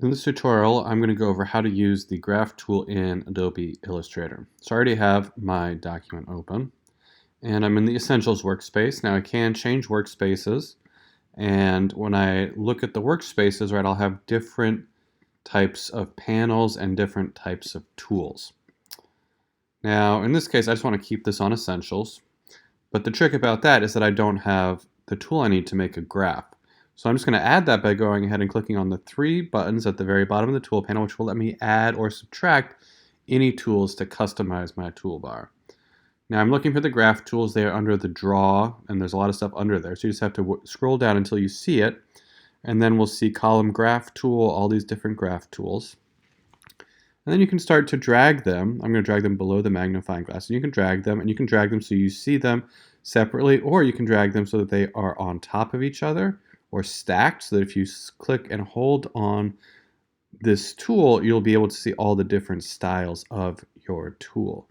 In this tutorial, I'm going to go over how to use the graph tool in Adobe Illustrator. So I already have my document open, and I'm in the Essentials workspace. Now I can change workspaces, and when I look at the workspaces, right, I'll have different types of panels and different types of tools. Now, in this case, I just want to keep this on Essentials, but the trick about that is that I don't have the tool I need to make a graph. So I'm just going to add that by going ahead and clicking on the three buttons at the very bottom of the tool panel, which will let me add or subtract any tools to customize my toolbar. Now I'm looking for the graph tools there under the draw, and there's a lot of stuff under there. So you just have to scroll down until you see it, and then we'll see column graph tool, all these different graph tools. And then you can start to drag them. I'm going to drag them below the magnifying glass. And you can drag them, and you can drag them so you see them separately, or you can drag them so that they are on top of each other or stacked, so that if you click and hold on this tool, you'll be able to see all the different styles of your tool.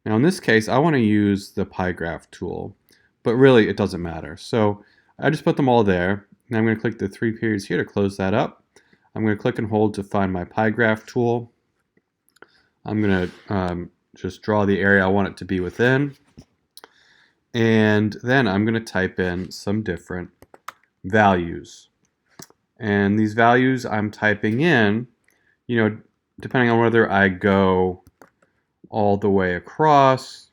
Now in this case, I want to use the pie graph tool, but really it doesn't matter. So I just put them all there. Now I'm going to click the three periods here to close that up. I'm going to click and hold to find my pie graph tool. I'm going to just draw the area I want it to be within. And then I'm going to type in some different values. And these values I'm typing in, depending on whether I go all the way across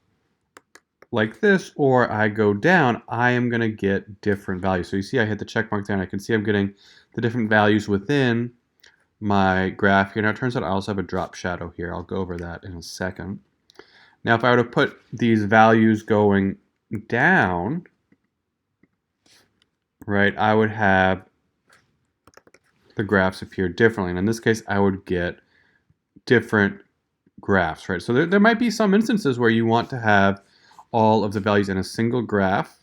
like this or I go down, I am going to get different values. So you see I hit the check mark there, and I can see I'm getting the different values within my graph here. Now it turns out I also have a drop shadow here. I'll go over that in a second. Now if I were to put these values going down, right, I would have the graphs appear differently. And in this case, I would get different graphs, right? So there might be some instances where you want to have all of the values in a single graph,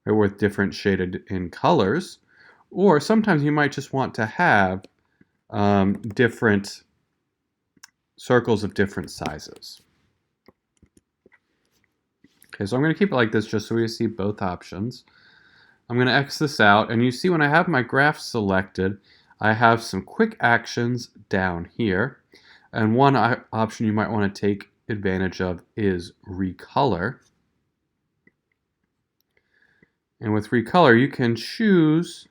right, with different shaded in colors. Or sometimes you might just want to have different circles of different sizes. Okay, so I'm going to keep it like this just so we see both options. I'm going to X this out, and you see when I have my graph selected, I have some quick actions down here. And one option you might want to take advantage of is Recolor. And with Recolor, you can choose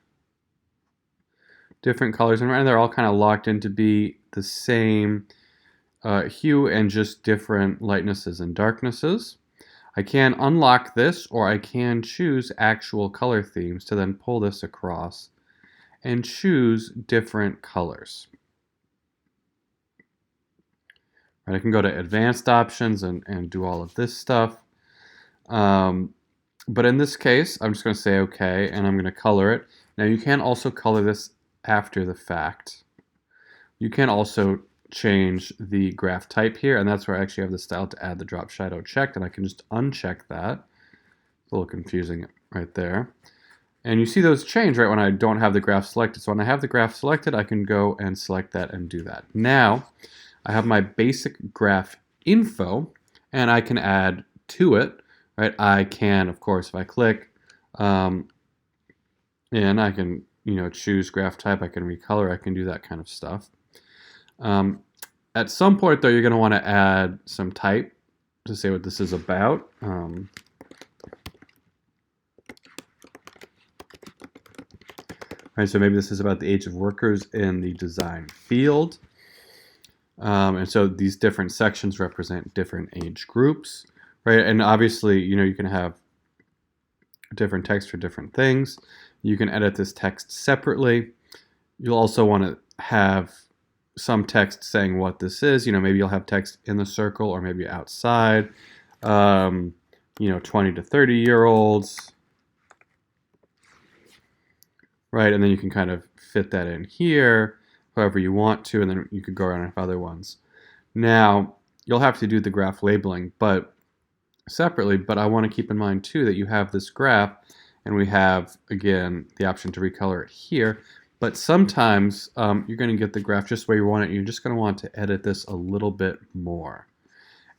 different colors, and they're all kind of locked in to be the same hue and just different lightnesses and darknesses. I can unlock this, or I can choose actual color themes to then pull this across and choose different colors. Right, I can go to advanced options and do all of this stuff. But in this case, I'm just going to say OK, and I'm going to color it. Now you can also color this after the fact. You can also change the graph type here, and that's where I actually have the style to add the drop shadow checked, and I can just uncheck that. It's a little confusing right there. And you see those change right when I don't have the graph selected. So when I have the graph selected, I can go and select that and do that. Now I have my basic graph info, and I can add to it. Right? I can, of course, if I click, and I can, choose graph type. I can recolor. I can do that kind of stuff. At some point, though, you're going to want to add some type to say what this is about. Right, so maybe this is about the age of workers in the design field. And so these different sections represent different age groups, right? And obviously, you can have different text for different things. You can edit this text separately. You'll also want to have some text saying what this is. Maybe you'll have text in the circle or maybe outside. 20 to 30-year-olds. Right, and then you can kind of fit that in here, however you want to, and then you could go around with other ones. Now, you'll have to do the graph labeling, but separately, but I want to keep in mind too that you have this graph, and we have, again, the option to recolor it here, but sometimes you're going to get the graph just where you want it. You're just going to want to edit this a little bit more.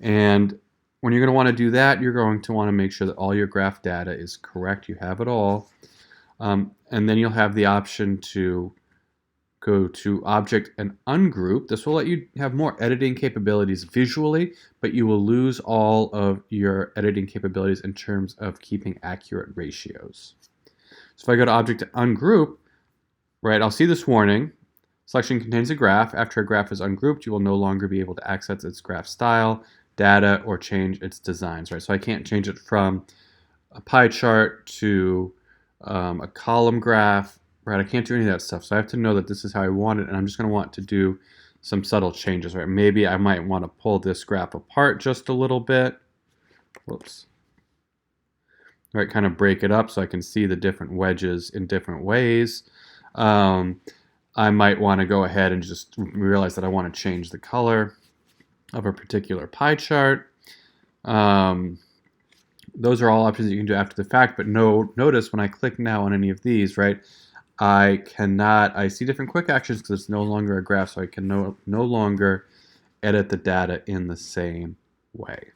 And when you're going to want to do that, you're going to want to make sure that all your graph data is correct. You have it all. And then you'll have the option to go to Object and Ungroup. This will let you have more editing capabilities visually, but you will lose all of your editing capabilities in terms of keeping accurate ratios. So if I go to Object and Ungroup, right, I'll see this warning. Selection contains a graph. After a graph is ungrouped, you will no longer be able to access its graph style, data, or change its designs, right? So I can't change it from a pie chart to a column graph, right? I can't do any of that stuff. So I have to know that this is how I want it, and I'm just going to want to do some subtle changes, right? Maybe I might want to pull this graph apart just a little bit. Whoops. Right, kind of break it up so I can see the different wedges in different ways. I might want to go ahead and just realize that I want to change the color of a particular pie chart. Those are all options you can do after the fact, but notice when I click now on any of these, right, I see different quick actions because it's no longer a graph, so I can no longer edit the data in the same way.